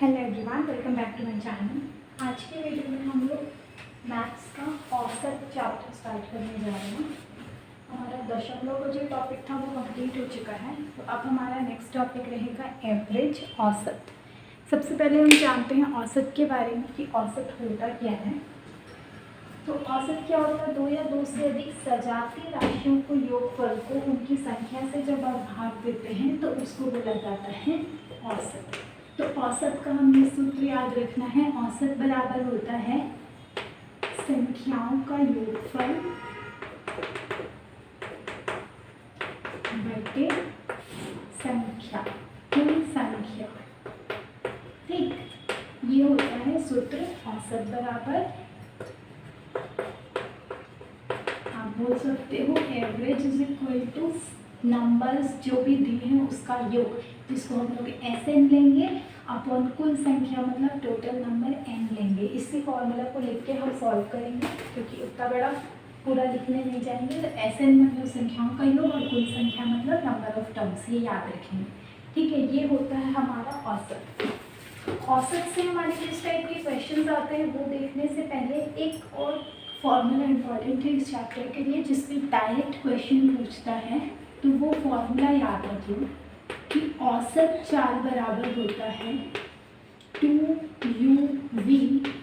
Hello everyone, welcome back to my channel. आज के video में हम लोग मैथ्स का औसत चैप्टर स्टार्ट करने जा रहे हैं। हमारा दशमलव का जो टॉपिक था वो कंप्लीट हो चुका है, तो अब हमारा नेक्स्ट टॉपिक रहेगा एवरेज, औसत। सबसे पहले हम जानते हैं औसत के बारे में कि औसत होता क्या है। तो औसत क्या होता है? दो या दो से अधिक सजातीय राशियों को योगफल को उनकी संख्या से जब आप भाग देते हैं तो उसको बोला जाता है औसत। तो औसत का हमें सूत्र याद रखना है। औसत बराबर होता है संख्याओं का योगफल बटे संख्या, कुल संख्या। ठीक, ये होता है सूत्र। औसत बराबर आप बोल सकते हो average is equal two numbers जो भी दिए हैं उसका योग, जिसको हम लोग SN लेंगे अपॉन कुल संख्या, मतलब टोटल नंबर n लेंगे। इसी फॉर्मूला को लिख के हम सॉल्व करेंगे, क्योंकि उतना बड़ा पूरा लिखने नहीं जाएंगे। तो SN मतलब संख्याओं का योग और कुल संख्या मतलब नंबर ऑफ टर्म्स, ये याद रखेंगे। ठीक है, ये होता है हमारा औसत। औसत से हमारे किस टाइप के क्वेश्चन आते हैं वो देखने से पहले एक और फॉर्मूला इम्पॉर्टेंट है इस चैप्टर के लिए, जिसमें डायरेक्ट क्वेश्चन पूछता है। तो वो फॉर्मूला याद रखिए कि औसत चाल बराबर होता है 2uv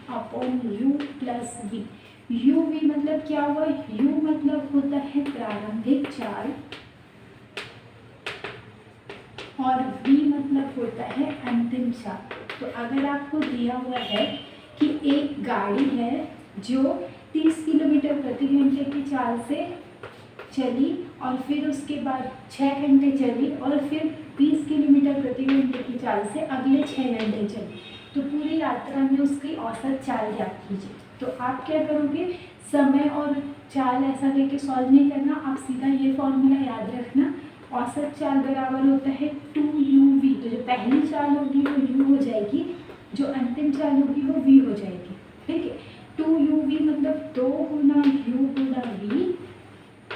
upon u plus v। uv मतलब क्या हुआ? u मतलब होता है प्रारंभिक चाल और v मतलब होता है अंतिम चाल। तो अगर आपको दिया हुआ है कि एक गाड़ी है जो 30 किलोमीटर प्रति घंटे की चाल से चली और फिर उसके बाद 6 घंटे चली और फिर 20 किलोमीटर प्रति घंटे की चाल से अगले 6 घंटे चली, तो पूरी यात्रा में उसकी औसत चाल ज्ञात कीजिए। तो आप क्या करोगे? समय और चाल ऐसा लेके सॉल्व नहीं करना, आप सीधा ये फॉर्मूला याद रखना। औसत चाल बराबर होता है 2uv। तो जो पहली चाल होगी वो u हो जाएगी, जो अंतिम चाल होगी वो v हो जाएगी। ठीक है, 2uv मतलब 2 गुना u गुना v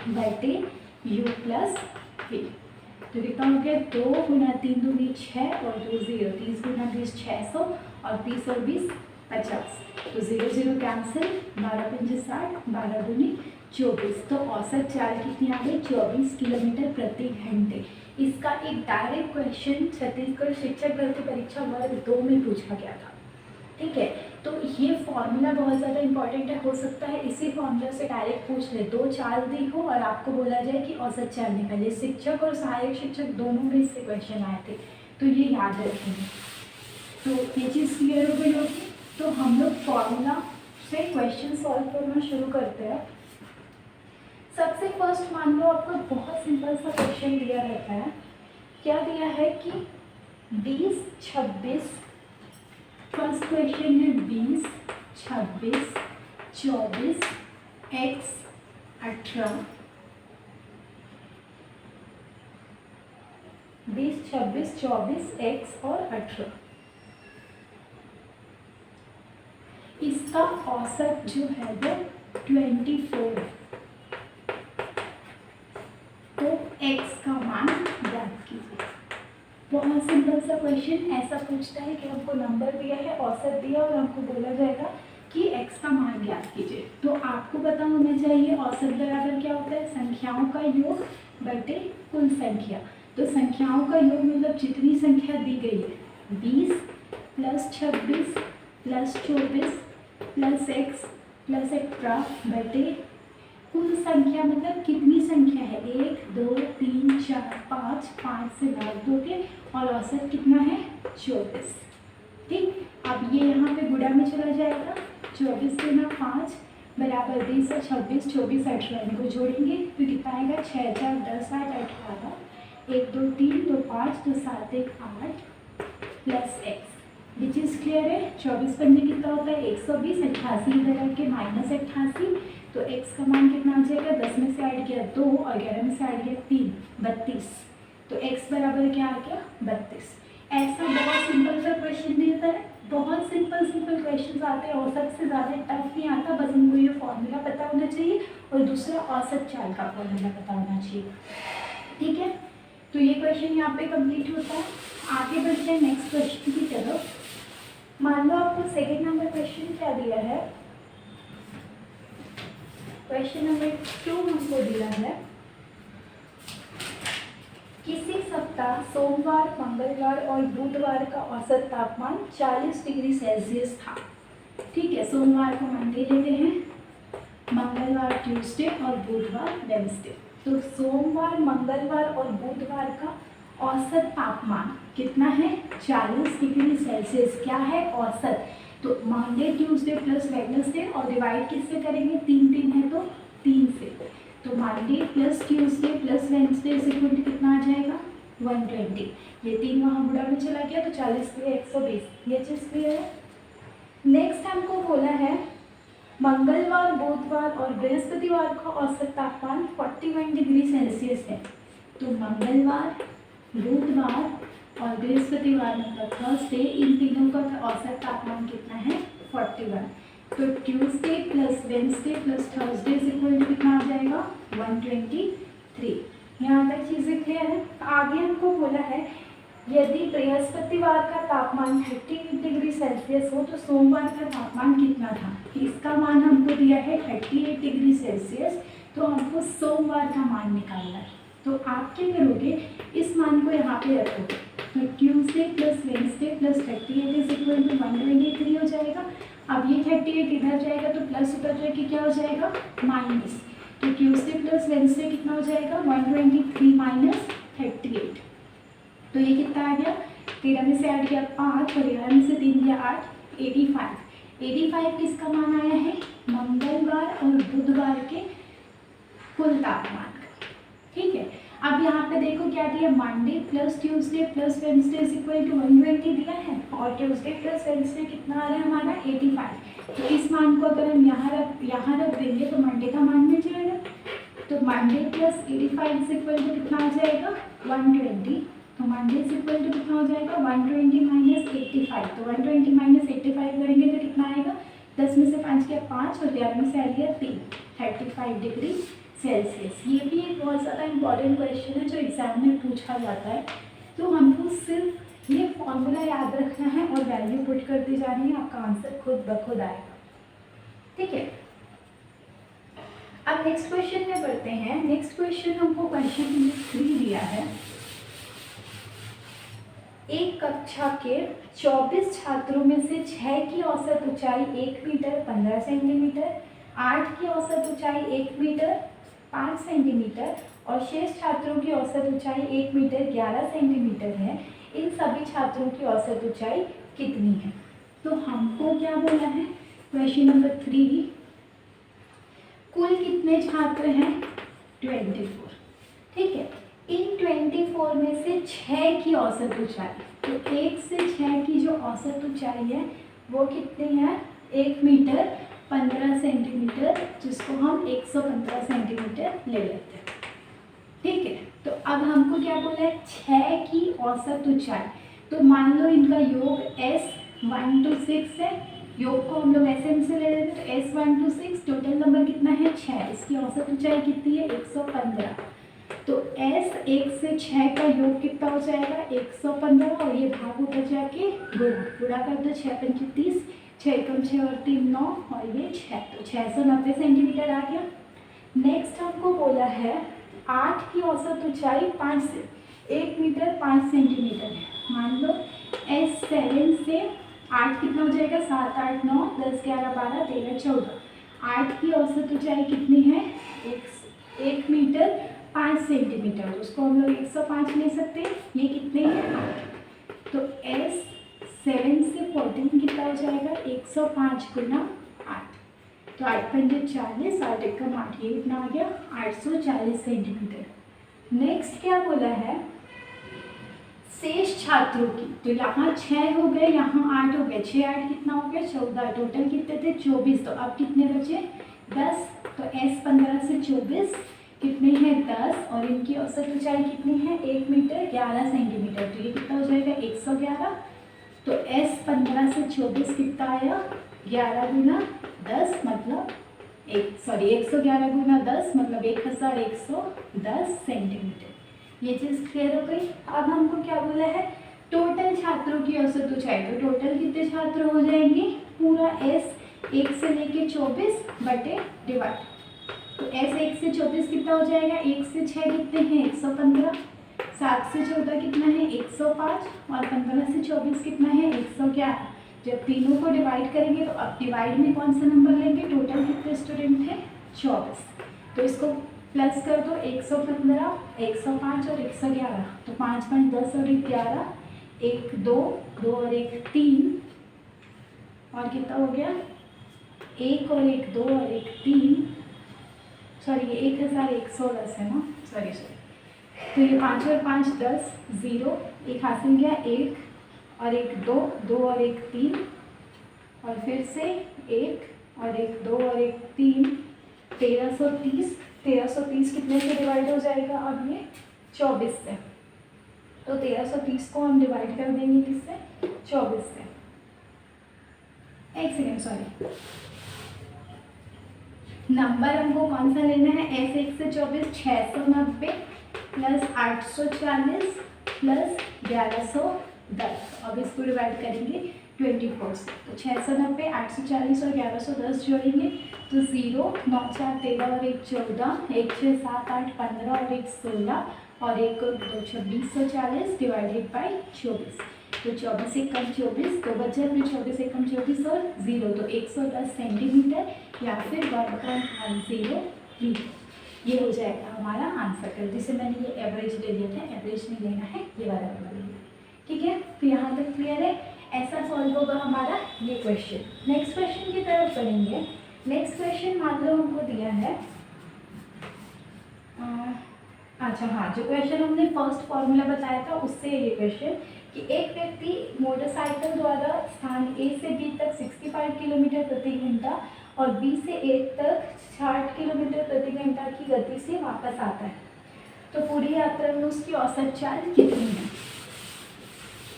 बटे u प्लस v। तो कितना हो गया? 2 गुना 3 दूनी 6 और 2 0, 30 गुना 20 600 और 30 और 20 50। तो 0 0 कैंसिल, 12 पंजे 60, 12 दूनी 24। तो औसत चाल कितनी आ गई? 24 किलोमीटर प्रति घंटे। इसका एक डायरेक्ट क्वेश्चन छत्तीसगढ़ शिक्षक भर्ती परीक्षा वर्ग 2 में पूछा गया था। ठीक है, तो ये फॉर्मूला बहुत ज़्यादा इंपॉर्टेंट है। हो सकता है इसी फॉर्मूला से डायरेक्ट पूछ ले, दो चाल दी हो और आपको बोला जाए कि औसत चाल निकालिए। शिक्षक और सहायक शिक्षक दोनों में इससे क्वेश्चन आए थे, तो ये याद रखेंगे। तो ये चीज़ क्लियर हो गई होगी। तो हम लोग फॉर्मूला से क्वेश्चन सॉल्व करना शुरू करते हैं। सबसे फर्स्ट मान लो आपको बहुत सिंपल सा क्वेश्चन दिया रहता है। क्या दिया है कि 20 26, फर्स्ट क्वेश्चन है 20 26 24 x 18। 20 26 24 x और 18, इसका औसत जो है वो 24 है। तो x का मान ज्ञात कीजिए। बहुत सिंपल सा क्वेश्चन ऐसा पूछता है कि हमको नंबर दिया है, औसत दिया और हमको बोला जाएगा कि x का मान ज्ञात कीजिए। तो आपको पता होना चाहिए औसत बराबर क्या होता है? संख्याओं का योग बटे कुल संख्या। तो संख्याओं का योग मतलब जितनी संख्या दी गई है, 20 plus 26 plus 24 plus x plus 18 बटे कुल संख्या मतलब कितनी संख्या है? 1 2 3 4 5, 5 से भाग दोगे और औसत कितना है? 24। ठीक, अब ये यहाँ पे गुणा में चला जाएगा। 24 गुना 5 बराबर 20 और 26, 24 18 इनको जोड़ेंगे तो कितना आएगा? 6 4 10 8 18, 1 2 3 2 5 2 7 1 8 प्लस x। ये चीज़ क्लियर है? 24 पंजे कितना होता है? 120, 88 इधर आके माइनस 88, तो x का मान कितना आ जाएगा? 10 में से ऐड किया 2 और 11 में से ऐड किया 3, 32। तो x बराबर क्या आ गया? 32। ऐसा बहुत सिंपल सा क्वेश्चन देता है। बहुत सिंपल क्वेश्चन आते हैं, औसत से ज़्यादा टफ नहीं आता। बस हमको ये फॉर्मूला पता होना चाहिए और दूसरा औसत चाल का फॉर्मूला पता होना चाहिए। ठीक है, तो ये क्वेश्चन यहाँ पे कंप्लीट होता है। आगे बढ़ते हैं नेक्स्ट क्वेश्चन की तरफ। क्वेश्चन क्या दिया है, क्वेश्चन नंबर 2 हमको दिया है, किसी सप्ताह सोमवार, मंगलवार और बुधवार का औसत तापमान 40 डिग्री सेल्सियस था। ठीक है, सोमवार को मंडे लेते हैं, मंगलवार ट्यूसडे और बुधवार वेडनेसडे। तो सोमवार, मंगलवार और बुधवार का औसत तापमान कितना है, 40 डिग्री सेल्सियस। क्या है, औसत। तो मंडे ट्यूसडे प्लस वेडनेसडे और डिवाइड किससे करेंगे, 3 है तो 3 से। तो Monday plus Tuesday plus Wednesday equal कितना आ जाएगा, 120। ये 3 वहाँ बुढ़ा में चला गया तो 40 पे 120। ये चीज़ क्लियर है। नेक्स्ट हमको बोला है मंगलवार, बुधवार और बृहस्पतिवार का औसत तापमान 41 डिग्री सेल्सियस है। तो मंगलवार, बुधवार और बृहस्पतिवार मतलब थर्सडे, इन तीनों का औसत तापमान कितना है, 41। तो Tuesday plus Wednesday plus Thursday equal कितना आ जाएगा, 123। यहाँ तक चीज़ें क्लियर है। आगे हमको बोला है यदि बृहस्पतिवार का तापमान 38 डिग्री सेल्सियस हो तो सोमवार का तापमान कितना था। इसका मान हमको दिया है 38 डिग्री सेल्सियस, तो हमको सोमवार का मान निकालना है। तो आप क्या करोगे, इस मान को यहाँ पे रखोगे, तो Tuesday plus Wednesday plus 38 is equal to 123 हो जाएगा। अब ये 38 इधर जाएगा तो प्लस उधर जाके क्या हो जाएगा, माइनस। तो ट्यूसडे प्लस वेडनेसडे कितना हो जाएगा, 123 माइनस 38। तो ये कितना आ गया, 13 में से 8 गया 5 और 11 में से 3 गया 8, 85। 85 किसका मान आया है, मंगलवार और बुधवार के कुल तापमान का। ठीक है, अब यहाँ पे देखो क्या दिया, Monday plus Tuesday plus Wednesday equal to 120 दिया है और ट्यूसडे प्लस वेडनेसडे कितना आ रहा है हमारा, 85। तो इस मान को अगर हम यहाँ रख देंगे तो मंडे का मान मिल जाएगा। तो मंडे प्लस 85 इक्वल टू कितना आ जाएगा, 120। तो मंडे इक्वल टू कितना हो जाएगा, 120 माइनस 85। तो 120 माइनस 85 करेंगे तो कितना आएगा, 10 में से 5 गया 5 और 11 में से आ गया 3, 35 डिग्री सेल्सियस। ये भी एक बहुत ज़्यादा इंपॉर्टेंट क्वेश्चन है जो एग्जाम में पूछा जाता है। तो हमको सिर्फ ये फॉर्मूला याद रखना है और वैल्यू पुट कर दी जानी है, आपका आंसर खुद ब खुद आएगा। ठीक है, अब नेक्स्ट क्वेश्चन में बढ़ते हैं। नेक्स्ट क्वेश्चन हमको क्वेश्चन नंबर 3 दिया है, एक कक्षा के 24 छात्रों में से 6 की औसत ऊंचाई 1 मीटर 15 सेंटीमीटर, 8 की औसत ऊंचाई 1 मीटर 5 सेंटीमीटर और शेष छात्रों की औसत ऊंचाई 1 मीटर 11 सेंटीमीटर है। इन सभी छात्रों की औसत ऊंचाई कितनी है। तो हमको क्या बोला है, क्वेश्चन नंबर 3, कुल कितने छात्र हैं, 24। ठीक है, इन 24 में से 6 की औसत ऊंचाई, तो 1 से 6 की जो औसत ऊंचाई है वो कितनी है, 1 मीटर 15 सेंटीमीटर, जिसको हम 115 सेंटीमीटर ले लेते हैं। ठीक है, तो अब हमको क्या बोला है, 6 की औसत ऊंचाई। तो मान लो इनका योग S1 to 6 है, योग को हम लोग SM से ले लेते हैं। तो S1 to 6 टोटल नंबर कितना है, 6। इसकी औसत ऊंचाई कितनी है, 115। तो S 1 से 6 का योग कितना हो जाएगा, 115 और ये भाग ऊपर जाके गुणा कर दो, 6 पंचे 30, 6 कम 6 और 3 9 और ये 6, तो 690 सेंटीमीटर आ गया। नेक्स्ट हमको बोला है 8 की औसत ऊंचाई 1 मीटर 5 सेंटीमीटर है। मान लो S7 से 8 कितना हो जाएगा, 7 8 9 10 11 12 13 14। 8 की औसत ऊंचाई कितनी है, 1 मीटर 5 सेंटीमीटर, उसको हम लोग 105 ले सकते हैं। ये कितने हैं, 8। तो S7 से 14 कितना हो जाएगा, 105 गुना 8। तो 8 पंजे 40, 8 एकम 8, ये कितना आ गया, 840 सेंटीमीटर। नेक्स्ट क्या बोला है, शेष छात्रों की। तो यहाँ 6 हो गए, यहाँ 8 हो गए, 6 8 कितना हो गया, 14। टोटल कितने थे, 24। तो अब कितने बचे, 10। तो S15 से 24 कितने हैं, 10 और इनकी औसत ऊंचाई कितनी है, 1 मीटर 11 सेंटीमीटर। तो ये कितना हो जाएगा, 111। तो S15 से 24 कितना आया, 11 गुना 10 मतलब 111 गुना 10 मतलब 1110 सेंटीमीटर। ये चीज़ क्लियर हो गई। अब हमको क्या बोला है, टोटल छात्रों की औसत ऊंचाई। तो टोटल कितने कितने छात्र हो जाएंगे, पूरा S 1 से लेके 24 बटे डिवाइड, तो S 1 से 24 कितना हो जाएगा, 1 से 6 कितने हैं 115, 7 से 14 कितना है 105 और 15 से 24 कितना है 111। जब तीनों को डिवाइड करेंगे तो अब डिवाइड में कौन सा नंबर लेंगे, टोटल कितने स्टूडेंट हैं 24, तो इसको प्लस कर दो 115, 105 और 111, तो 5 5 10 और 11, 1 2 2 और 1 3 और कितना हो गया 1 और 1 2 और 1 3, सॉरी ये 1110 है ना, सॉरी तो ये 5 और 5 10 0, एक हासिल गया 1 और 1 2 2 और 1 3 और फिर से 1 और 1 2 और 1 3, 1330, 1330 कितने से डिवाइड हो जाएगा, अब ये 24 से, तो 1330 को हम डिवाइड कर देंगे किससे 24 से, एक सेकेंड सॉरी, नंबर हमको कौन सा लेना है, S 1 से 24 690 प्लस 840 प्लस 1110, अब इसको डिवाइड करेंगे 24 से, तो 690 840 और 1110 जोड़ेंगे तो 0 9 4 13 और 1 14, 1 6 7 8 15 और 1 16 और 1 2 2640 डिवाइडेड बाई 24, तो 24 एक कम 24 तो बचा, फिर 24 एक कम 24 और 0, तो 110 सेंटीमीटर या फिर 1.10 मीटर, ये हो जाएगा हमारा आंसर कर, जिसे मैंने ये एवरेज ले लिया था, एवरेज नहीं लेना है, ये वाला नंबर लेना है, ठीक है। तो यहाँ तक क्लियर है, ऐसा सॉल्व होगा हमारा ये क्वेश्चन। नेक्स्ट क्वेश्चन की तरफ बढ़ेंगे। नेक्स्ट क्वेश्चन मान लो हमको दिया है, अच्छा हाँ, जो क्वेश्चन हमने फर्स्ट फॉर्मूला बताया था उससे ये क्वेश्चन कि एक व्यक्ति मोटरसाइकिल द्वारा स्थान A से B तक 65 किलोमीटर प्रति घंटा और B से A तक 60 किलोमीटर प्रति घंटा की गति से वापस आता है, तो पूरी यात्रा में उसकी औसत चाल कितनी है,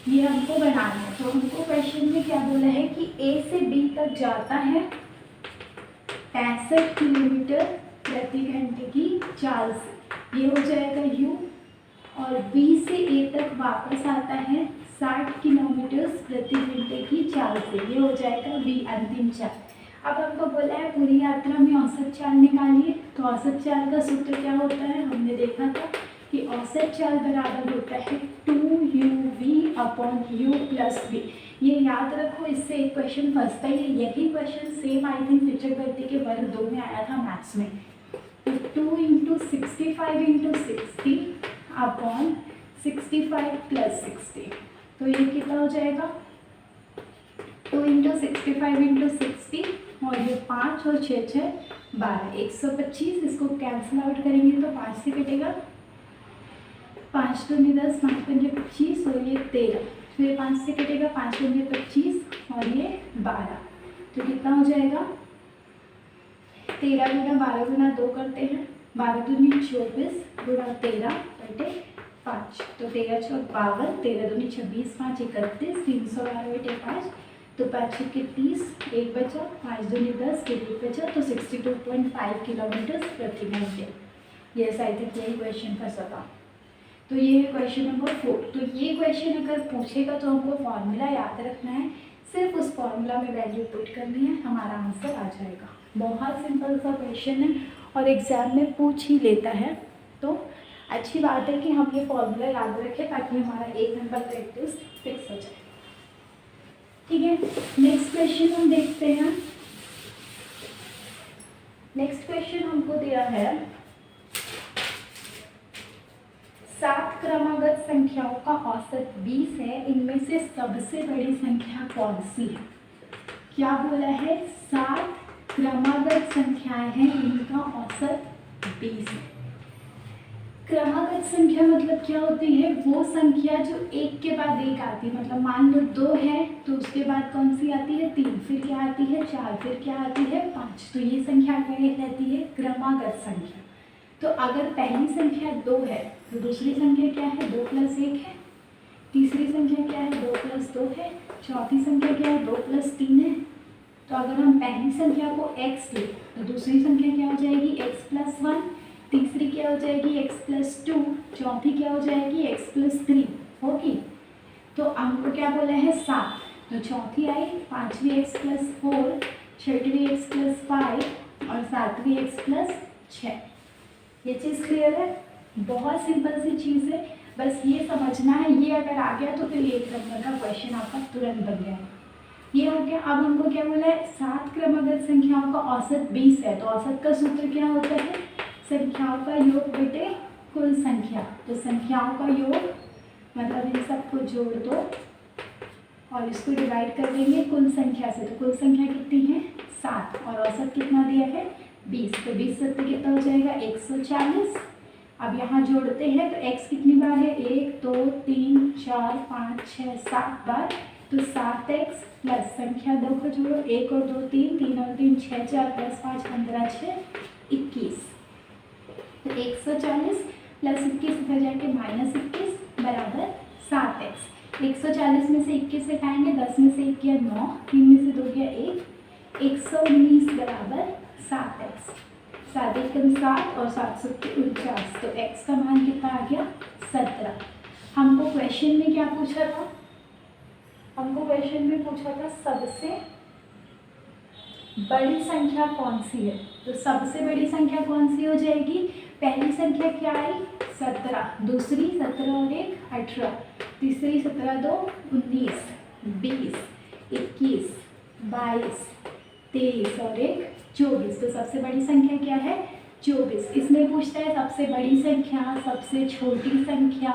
ये हमको बनाना है। तो हमको क्वेश्चन में क्या बोला है कि A से B तक जाता है 65 किलोमीटर प्रति घंटे की चाल से, ये हो जाएगा U, और B से A तक वापस आता है 60 किलोमीटर प्रति घंटे की चाल से, ये हो जाएगा V अंतिम चाल। अब हमको बोला है पूरी यात्रा में औसत चाल निकालिए, तो औसत चाल का सूत्र क्या होता है, हमने देखा था कि औसत चाल बराबर होता है 2uv upon u plus v, ये याद रखो, इससे एक क्वेश्चन फंसता ही है, यही क्वेश्चन सेम आई थिंक शिक्षक भर्ती के वर्ग 2 में आया था मैथ्स में, तो 2 इंटू 65 इंटू 60 अपॉन 65 प्लस 60, तो ये कितना हो जाएगा 2 इंटू 65 इंटू 60 और ये 5 और 6 6 12, 125, इसको कैंसिल आउट करेंगे तो 5 से कटेगा, 5 दूनी 10, 5 पंजे 25 और ये 13, फिर 5 से कटेगा, 5 पंजे 25 और ये 12, तो कितना हो जाएगा 13 गुना 12 गुना 2 करते हैं, 12 दूनी 24 गुना 13 बटे 5, तो 13 चौक 52, 13 दूनी 26, 5 31, 312 बटे 5, तो 5 के 30, 1 बचा, 5 दूनी 10, फिर 1 बचा, तो 62.5 किलोमीटर प्रति घंटे। यस आई थिंक यही क्वेश्चन फंसा था। तो ये है क्वेश्चन नंबर 4। तो ये क्वेश्चन अगर पूछेगा तो हमको फॉर्मूला याद रखना है, सिर्फ उस फॉर्मूला में वैल्यू पुट करनी है, हमारा आंसर आ जाएगा। बहुत सिंपल सा क्वेश्चन है और एग्ज़ाम में पूछ ही लेता है, तो अच्छी बात है कि हम ये फॉर्मूला याद रखें ताकि हमारा 1 नंबर प्रैक्टिस फिक्स हो जाए। ठीक है, नेक्स्ट क्वेश्चन हम देखते हैं। नेक्स्ट क्वेश्चन हमको दिया है 7 क्रमागत संख्याओं का औसत 20 है, इनमें से सबसे बड़ी संख्या कौन सी है। क्या बोला है, 7 क्रमागत संख्याएं हैं, इनका औसत 20 है। क्रमागत संख्या मतलब क्या होती है, वो संख्या जो एक के बाद एक आती है, मतलब मान लो 2 है तो उसके बाद कौन सी आती है 3, फिर क्या आती है 4, फिर क्या आती है 5, तो ये संख्या क्या कहलाती है, क्रमागत संख्या। तो अगर पहली संख्या 2 है तो दूसरी संख्या क्या है, 2 + 1 है, तीसरी संख्या क्या है, 2 + 2 है, चौथी संख्या क्या है, 2 + 3 है। तो अगर हम पहली संख्या को x ले तो दूसरी संख्या क्या हो जाएगी, x + 1, तीसरी क्या हो जाएगी, x + 2, चौथी क्या हो जाएगी, x + 3 होगी। तो हमको क्या बोला है 7, तो चौथी आई 5वीं एक्स प्लस 4, 6वीं एक्स प्लस 5 और 7वीं एक्स प्लस 6। ये चीज़ क्लियर है? बहुत सिंपल सी चीज़ है, बस ये समझना है। ये अगर आ गया तो फिर 1 नंबर का क्वेश्चन आपका तुरंत बन गया। ये हो गया। अब हमको क्या बोला है, 7 क्रमागत संख्याओं का औसत 20 है, तो औसत का सूत्र क्या होता है, संख्याओं का योग बटे कुल संख्या। तो संख्याओं का योग मतलब इन सबको जोड़ दो और इसको डिवाइड कर देंगे कुल संख्या से। तो कुल संख्या कितनी है 7 और औसत कितना दिया है 20। तो 20 सत्ते कितना हो जाएगा 140। अब यहाँ जोड़ते हैं तो x कितनी बार है 1 2 3 4 5 6 7 बार। तो 7x प्लस संख्या 2 को जोड़ो 1 और 2 3, 3 और 3 6, 4 प्लस 5 15 6 21। तो 140 प्लस 21 इधर जाके -21 बराबर 7x। 140 में से 21 हटाएंगे, 10 में से 1 गया 9, 3 में से 2 गया 1, 119 बराबर 7x। 7 एकम 7 और 7 सत्ते 49। तो x का मान कितना आ गया 17। हमको क्वेश्चन में क्या पूछा था, हमको क्वेश्चन में पूछा था सबसे बड़ी संख्या कौन सी है। तो सबसे बड़ी संख्या कौन सी हो जाएगी, पहली संख्या क्या आई 17, दूसरी 17 और 1 18, तीसरी 17 2 19, 20 21 22 23 और 1 24। तो सबसे बड़ी संख्या क्या है 24। इसमें पूछता है सबसे बड़ी संख्या, सबसे छोटी संख्या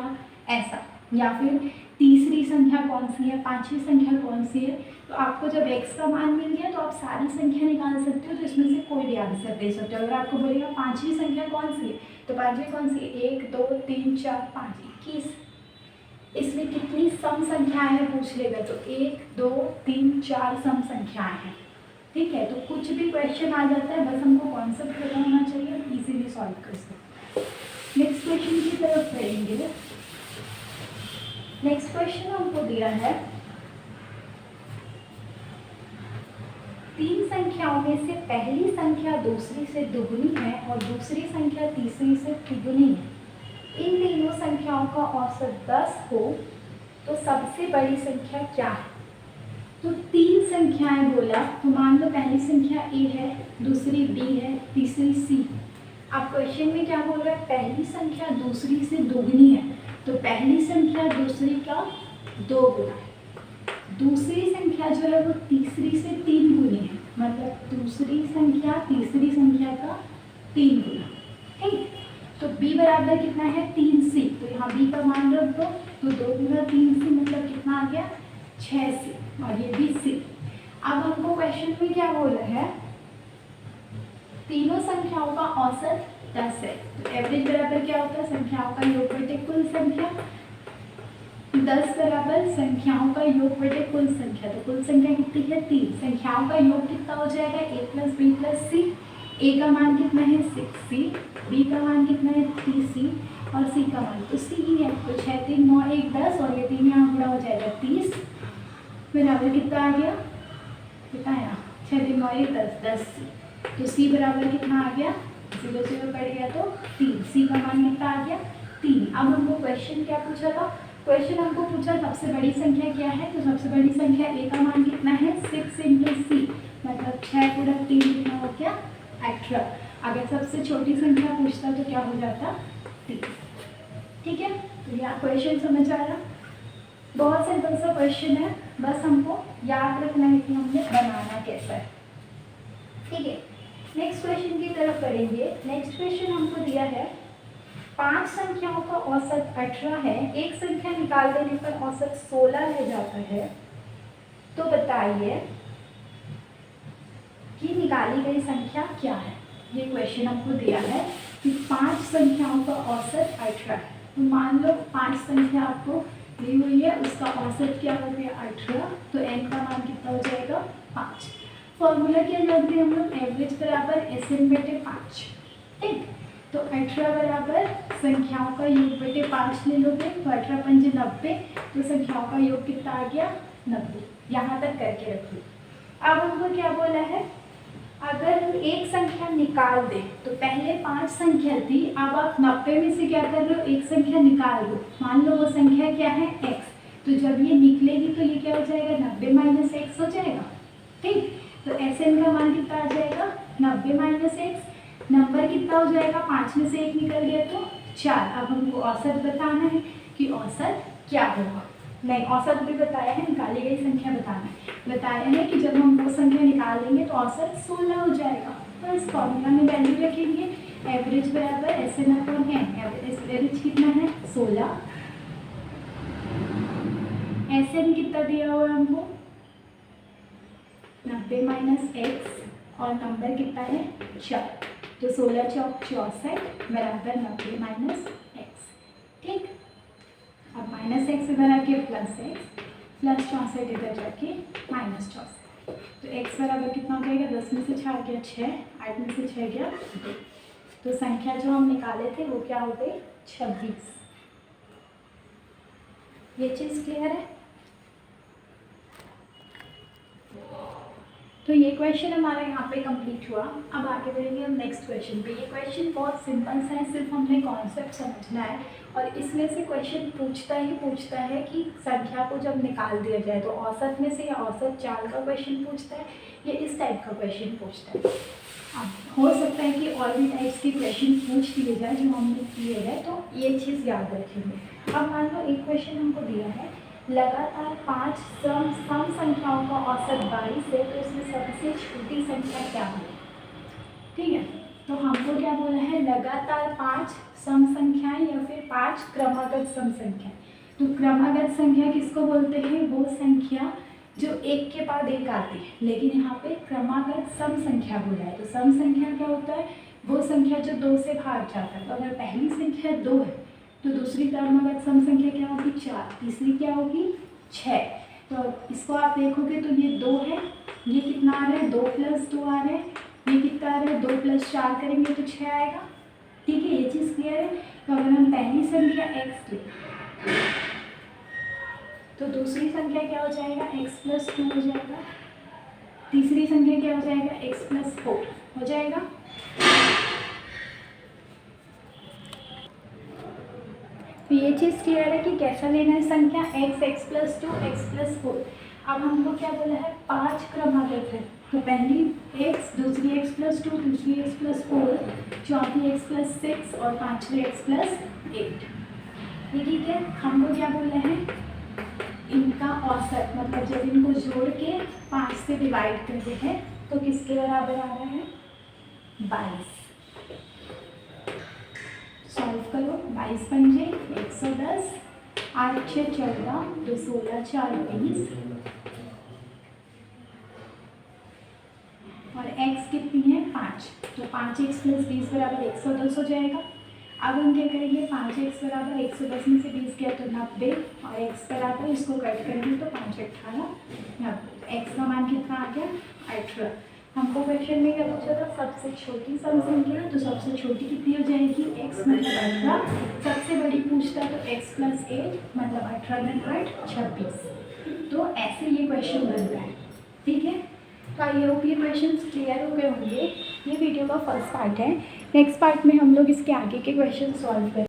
ऐसा, या फिर तीसरी संख्या कौन सी है, पांचवी संख्या कौन सी है। तो आपको जब x का मान मिल गया तो आप सारी संख्या निकाल सकते हो, तो इसमें से कोई भी आंसर दे सकते हो। अगर आपको बोलेगा पांचवी संख्या कौन सी है, तो पांचवी कौन सी है 1 2 3 4 5 21। इसमें कितनी सम संख्याएं हैं पूछ लेगा, तो 1 2 3 4 सम संख्याएं हैं। ठीक है, तो कुछ भी क्वेश्चन आ जाता है, बस हमको कॉन्सेप्ट पता होना चाहिए, इजीली सॉल्व कर सकते हैं। नेक्स्ट क्वेश्चन की तरफ बढ़ेंगे। नेक्स्ट क्वेश्चन हमको दिया है 3 संख्याओं में से पहली संख्या दूसरी से दुगनी है और दूसरी संख्या तीसरी से तिगुनी है। इन तीनों संख्याओं का औसत 10 हो तो सबसे बड़ी संख्या क्या है। तो 3 संख्याएं बोला, तो मान लो पहली संख्या a है, दूसरी b है, तीसरी c। अब क्वेश्चन में क्या बोल रहा है, पहली संख्या दूसरी से दुगनी है, तो पहली संख्या दूसरी का 2 गुना है, दूसरी संख्या जो है वो तीसरी से 3 गुनी है, मतलब दूसरी संख्या तीसरी संख्या का 3 गुना। ठीक, तो b बराबर कितना है 3c, तो यहाँ b का मान रख दो, तो 2 गुना 3c मतलब कितना आ गया 6c, और ये भी c। अब हमको क्वेश्चन में क्या बोला है, तीनों संख्याओं का औसत 10 है, तो एवरेज बराबर क्या होता है संख्याओं का योग बटे कुल संख्या। 10 बराबर संख्याओं का योग बटे कुल संख्या, तो कुल संख्या कितनी है 3, संख्याओं का योग कितना हो जाएगा a plus b plus c। a का मान कितना है 6c, b का मान कितना है 3c और c का मान तो c ही है, तो 6 3 9 1 10 और ये 3 यहाँ पूरा हो जाएगा 30 बराबर कितना आ गया, कितना आया 6 3 9 1 10 10c। तो c बराबर कितना आ गया 0 0 कट गया तो 3, c का मान कितना आ गया 3। अब हमको क्वेश्चन क्या पूछा था, क्वेश्चन हमको पूछा सबसे बड़ी संख्या क्या है, तो सबसे बड़ी संख्या a का मान कितना है 6 इंटू c, मतलब 6 गुणा 3 कितना हो गया 18। अगर सबसे छोटी संख्या पूछता तो क्या हो जाता 3। ठीक है, तो यहाँ क्वेश्चन समझ आया, बहुत सिंपल सा क्वेश्चन है, बस हमको याद रखना है कि हमने बनाना कैसा है। ठीक है, नेक्स्ट क्वेश्चन की तरफ बढ़ेंगे। नेक्स्ट क्वेश्चन हमको दिया है 5 संख्याओं का औसत 18 है, एक संख्या निकाल देने पर औसत 16 रह जाता है, तो बताइए कि निकाली गई संख्या क्या है। ये क्वेश्चन हमको दिया है कि 5 संख्याओं का औसत 18 है, तो मान लो 5 संख्या आपको दी हुई है, उसका औसत क्या हो गया 18, तो n का मान कितना हो जाएगा 5। फॉर्मूला क्या जानते हैं हम लोग, एवरेज बराबर SN बटे 5। ठीक, तो 18 बराबर संख्याओं का योग बटे 5 ले लोगे, तो 18 पंजे 90, तो संख्याओं का योग कितना आ गया 90। यहाँ तक करके रखिए। अब हमको क्या बोला है, अगर हम एक संख्या निकाल दें, तो पहले 5 संख्या थी, अब आप 90 में से क्या कर रहे हो एक संख्या निकाल दो, मान लो वो संख्या क्या है x, तो जब ये निकलेगी तो ये क्या हो जाएगा, 90 माइनस एक्स हो जाएगा। ठीक, तो एस एन का मान कितना आ जाएगा, 90 माइनस एक्स। नंबर कितना हो जाएगा, 5 में से 1 निकल गया तो 4। अब हमको औसत बताना है कि औसत क्या होगा। नहीं, औसत भी बताया है, निकाली गई संख्या बताना है। बताया है कि जब हम वो संख्या निकालेंगे तो औसत 16 हो जाएगा। तो इस फॉर्मूला में वैल्यू रखेंगे, एवरेज बराबर S N upon N. Average कितना है, 16। एस एन कितना दिया हुआ है हमको, 90 माइनस एक्स, और नंबर कितना है, 4। तो 16 चौक 64 बराबर 90 माइनस एक्स। ठीक, अब माइनस एक्स इधर आके प्लस एक्स, प्लस 64 इधर जाके माइनस 64। तो एक्स बराबर कितना हो जाएगा, 10 में से 4 गया 6, 8 में से 6 गया 2। तो संख्या जो हम निकाले थे वो क्या हो गई, 26। ये चीज़ क्लियर है। तो ये क्वेश्चन हमारा यहाँ पे कंप्लीट हुआ। अब आगे बढ़ेंगे हम नेक्स्ट क्वेश्चन पे। ये क्वेश्चन बहुत सिंपल सा है, सिर्फ हमें कॉन्सेप्ट समझना है। और इसमें से क्वेश्चन पूछता है कि संख्या को जब निकाल दिया जाए तो औसत में से या औसत चाल का क्वेश्चन पूछता है, या इस टाइप का क्वेश्चन पूछता है। अब हो सकता है कि और भी टाइप्स के क्वेश्चन पूछ लिए जाए जो हमने किए हैं, तो ये चीज़ याद रखेंगे। अब मान लो एक क्वेश्चन हमको दिया है, लगातार 5 सम संख्याओं का औसत 22 है, तो इसमें सबसे छोटी संख्या क्या है। ठीक है, तो हमको क्या बोला है, लगातार 5 सम संख्याएं या फिर 5 क्रमागत सम संख्याएं। तो क्रमागत संख्या किसको बोलते हैं, वो संख्या जो एक के बाद एक आती है, लेकिन यहाँ पे क्रमागत सम संख्या बोला है। तो सम संख्या क्या होता है, वो संख्या जो 2 से भाग जाता है। तो अगर पहली संख्या 2 है तो दूसरी क्रमागत सम संख्या क्या होगी, 4, तीसरी क्या होगी, 6। तो इसको आप देखोगे तो ये 2 है, ये कितना आ रहा है, 2 + 2 आ रहा है, ये कितना आ रहा है, 2 + 4 करेंगे तो 6 आएगा। ठीक है, ये चीज़ क्लियर है। तो अगर हम पहली संख्या x लें तो दूसरी संख्या क्या हो जाएगा, x + 2 हो जाएगा, तीसरी संख्या क्या हो जाएगा, x + 4 हो जाएगा। तो ये चीज़ क्लियर है कि कैसा लेना है संख्या, x + 2 x + 4। अब हमको क्या बोला है, 5 क्रमागत है। तो पहली x, दूसरी x + 2, तीसरी x + 4, चौथी x + 6 और पांचवी x + 8। ठीक है, हमको क्या बोला है, इनका औसत, मतलब जब इनको जोड़ के 5 से डिवाइड करते हैं तो किसके बराबर आ रहा है, 22। सॉल्व करो, 22 × 5 = 110, 8 × 6 = 14, 2 16 4 20, और x कितनी है, 5। तो 5x + 20 = 110 हो जाएगा। अब हम क्या करेंगे, 5x = 110 में से 20 गया तो 90, और x बराबर, इसको कट करेंगे तो 5 × 18 90। x का मान कितना आ गया, 18। हमको क्वेश्चन में क्या पूछा था, सबसे छोटी सम संख्या, तो सबसे छोटी कितनी हो जाएगी, x मतलब 18। सबसे बड़ी पूछता है तो x + 8 मतलब 18 × 26। तो ऐसे ये क्वेश्चन बनता है। ठीक है, तो आई होप ये क्वेश्चन क्लियर हो गए होंगे। ये वीडियो का फर्स्ट पार्ट है। नेक्स्ट पार्ट में हम लोग इसके आगे के क्वेश्चन सॉल्व करेंगे।